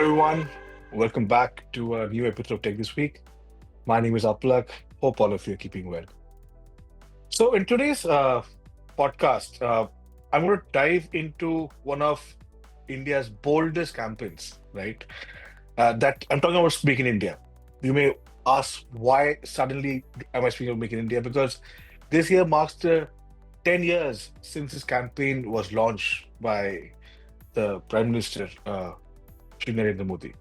everyone. Welcome back to a new episode of Tech This Week. My name is Aplak. Hope all of you are keeping well. So, in today's podcast, I'm going to dive into one of India's boldest campaigns, right? That I'm talking about Make in India. You may ask why suddenly am I speaking of Make in India? Because this year marks the 10 years since this campaign was launched by the Prime Minister, Shri Narendra Modi.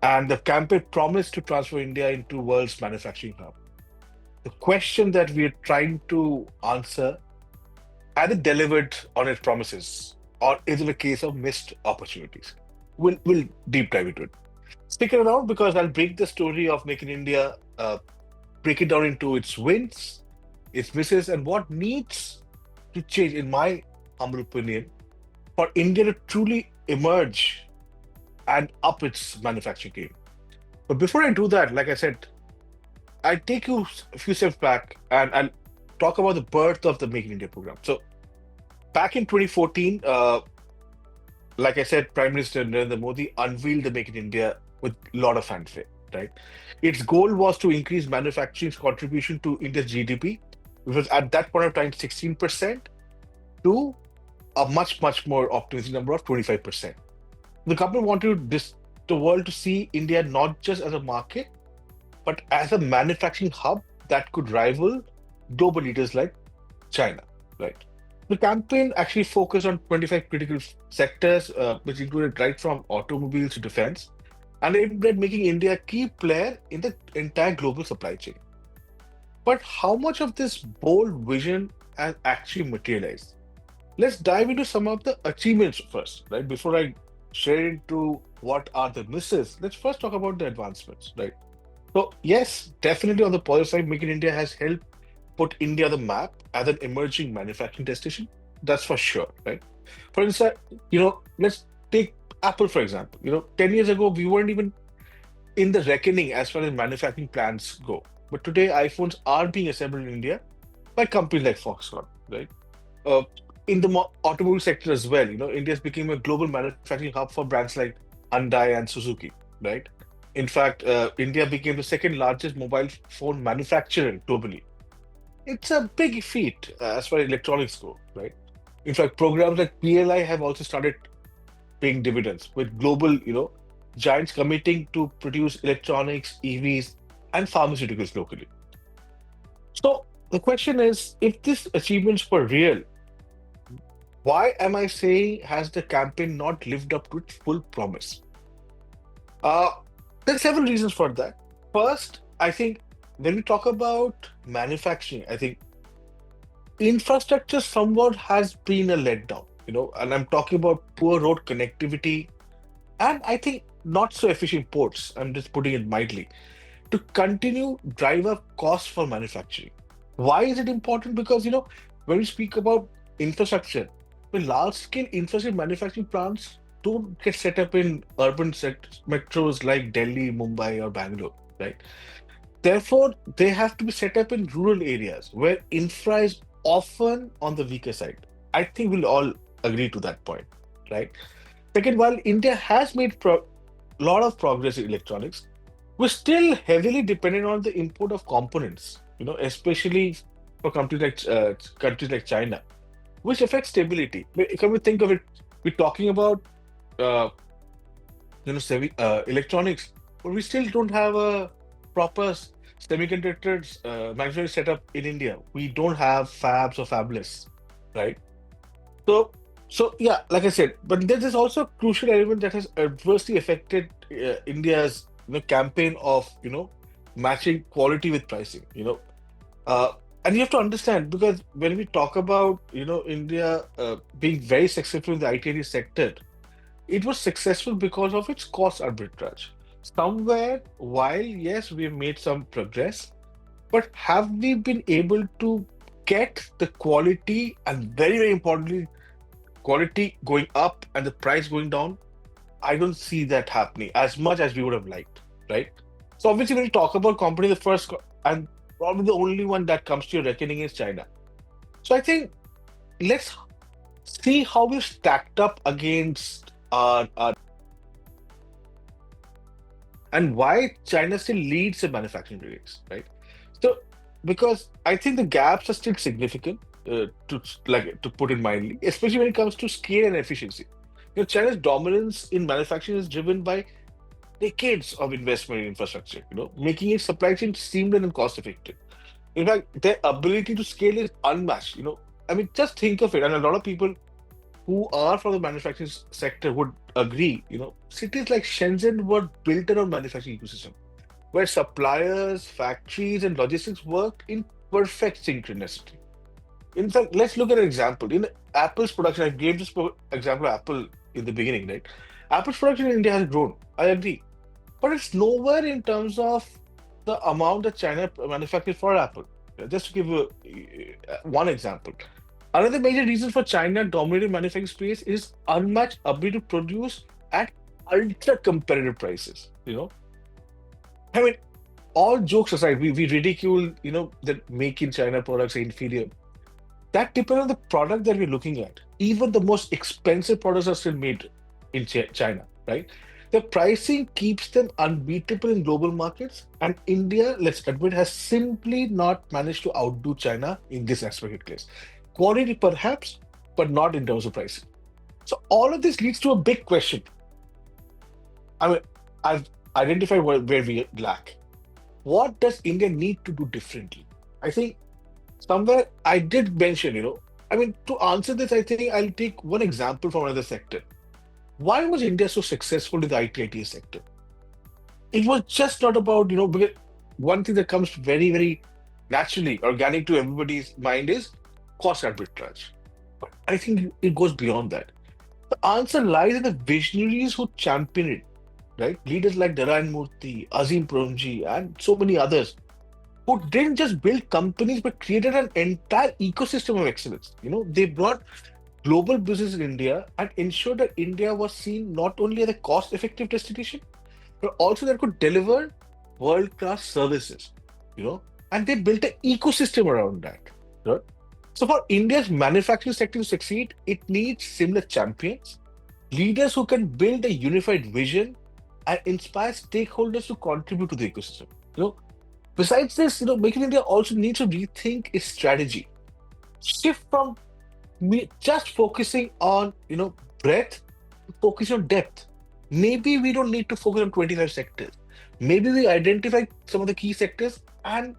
And the campaign promised to transform India into world's manufacturing hub. The question that we are trying to answer, has it delivered on its promises, or is it a case of missed opportunities? We'll deep dive into it. Stick around because I'll break the story of Make in India, break it down into its wins, its misses, and what needs to change, in my humble opinion, for India to truly emerge and up its manufacturing game. But before I do that, like I said, I take you a few steps back and I'll talk about the birth of the Make in India program. So back in 2014, like I said, Prime Minister Narendra Modi unveiled the Make in India with a lot of fanfare, right? Its goal was to increase manufacturing's contribution to India's GDP, which was at that point of time 16%, to a much, much more optimistic number of 25%. The government wanted the world to see India not just as a market, but as a manufacturing hub that could rival global leaders like China, right? The campaign actually focused on 25 critical sectors, which included right from automobiles to defense, and aimed at making India a key player in the entire global supply chain. But how much of this bold vision has actually materialized? Let's dive into some of the achievements first, right? Before I share into what are the misses, let's first talk about the advancements, right? So yes, definitely on the positive side, Make in India has helped put India on the map as an emerging manufacturing destination. That's for sure, right? For instance, let's take Apple for example. 10 years ago, we weren't even in the reckoning as far as manufacturing plants go. But today, iPhones are being assembled in India by companies like Foxconn, right? Uh, in the automobile sector as well, India's become a global manufacturing hub for brands like Hyundai and Suzuki, right? In fact, India became the second largest mobile phone manufacturer globally. It's a big feat as far as electronics go, right? In fact, programs like PLI have also started paying dividends with global, giants committing to produce electronics, EVs, and pharmaceuticals locally. So the question is, if these achievements were real, why am I saying has the campaign not lived up to its full promise? Uh, there are several reasons for that. First, I think when we talk about manufacturing, I think infrastructure somewhat has been a letdown, and I'm talking about poor road connectivity and I think not so efficient ports. I'm just putting it mildly to continue drive up costs for manufacturing. Why is it important? Because when we speak about infrastructure, the large scale infrastructure manufacturing plants don't get set up in urban metros like Delhi, Mumbai, or Bangalore, right? Therefore, they have to be set up in rural areas where infra is often on the weaker side. I think we'll all agree to that point, right? Second, while India has made a lot of progress in electronics, we're still heavily dependent on the import of components, especially for countries like China, which affects stability. Can we think of it? We're talking about uh, electronics, but we still don't have a proper semiconductors manufacturing setup in India. We don't have fabs or fabless, right? So, so yeah, like I said, but there is also a crucial element that has adversely affected India's campaign of matching quality with pricing. Uh, and you have to understand because when we talk about India being very successful in the IT sector, it was successful because of its cost arbitrage. Somewhere, while yes, we've made some progress, but have we been able to get the quality and very, very importantly, quality going up and the price going down? I don't see that happening as much as we would have liked, right? So obviously, when you talk about company, the first and probably the only one that comes to your reckoning is China. So I think let's see how we've stacked up against our and why China still leads the manufacturing rates, right? So, because I think the gaps are still significant, to put it mildly, especially when it comes to scale and efficiency. China's dominance in manufacturing is driven by decades of investment in infrastructure, making its supply chain seamless and cost effective. In fact, their ability to scale is unmatched. I mean, just think of it, and a lot of people who are from the manufacturing sector would agree. Cities like Shenzhen were built around manufacturing ecosystem, where suppliers, factories, and logistics work in perfect synchronicity. In fact, let's look at an example. In Apple's production, I gave this example of Apple in the beginning, right? Apple's production in India has grown. I agree, but it's nowhere in terms of the amount that China manufactures for Apple. Just to give you one example. Another major reason for China dominating manufacturing space is unmatched ability to produce at ultra competitive prices. I mean, all jokes aside, we ridicule, that make in China products are inferior. That depends on the product that we're looking at. Even the most expensive products are still made in China, right? The pricing keeps them unbeatable in global markets, and India, let's admit, has simply not managed to outdo China in this aspect at least. Quality perhaps, but not in terms of pricing. So all of this leads to a big question. I mean, I've identified where we lack. What does India need to do differently? I think somewhere I did mention, I mean, to answer this, I think I'll take one example from another sector. Why was India so successful in the IT sector? It was just not about, because one thing that comes very, very naturally, organic to everybody's mind is cost arbitrage. But I think it goes beyond that. The answer lies in the visionaries who champion it, right? Leaders like Narayan Murthy, Azim Premji, and so many others who didn't just build companies but created an entire ecosystem of excellence. They brought global business in India and ensured that India was seen not only as a cost-effective destination, but also that could deliver world-class services. You know, and they built an ecosystem around that. Right? So for India's manufacturing sector to succeed, it needs similar champions, leaders who can build a unified vision and inspire stakeholders to contribute to the ecosystem. You know, Besides this, Make in India also needs to rethink its strategy. Shift from just focusing on, breadth to focusing on depth. Maybe we don't need to focus on 25 sectors. Maybe we identify some of the key sectors and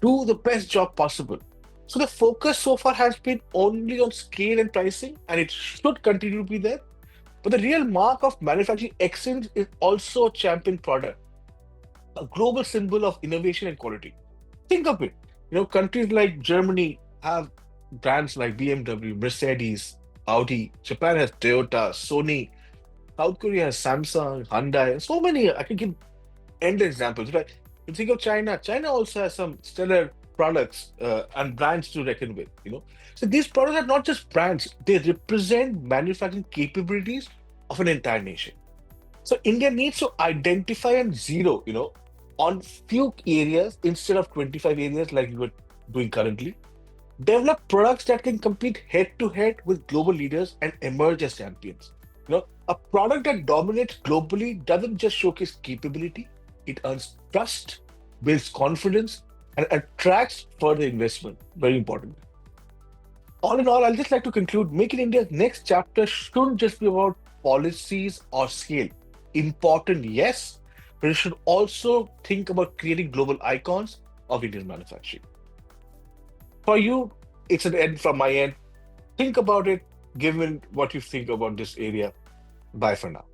do the best job possible. So the focus so far has been only on scale and pricing, and it should continue to be there. But the real mark of manufacturing excellence is also a champion product, a global symbol of innovation and quality. Think of it. Countries like Germany have brands like BMW, Mercedes, Audi. Japan has Toyota, Sony. South Korea has Samsung, Hyundai, and so many. I can give endless examples. Right? You think of China. China also has some stellar products and brands to reckon with. So these products are not just brands; they represent manufacturing capabilities of an entire nation. So India needs to identify and zero, on few areas instead of 25 areas like we were doing currently. Develop products that can compete head to head with global leaders and emerge as champions. A product that dominates globally doesn't just showcase capability, it earns trust, builds confidence, and attracts further investment. Very important. All in all, I'll just like to conclude Make in India's next chapter shouldn't just be about policies or scale. Important, yes, but it should also think about creating global icons of Indian manufacturing. For you, it's an end from my end. Think about it, given what you think about this area. Bye for now.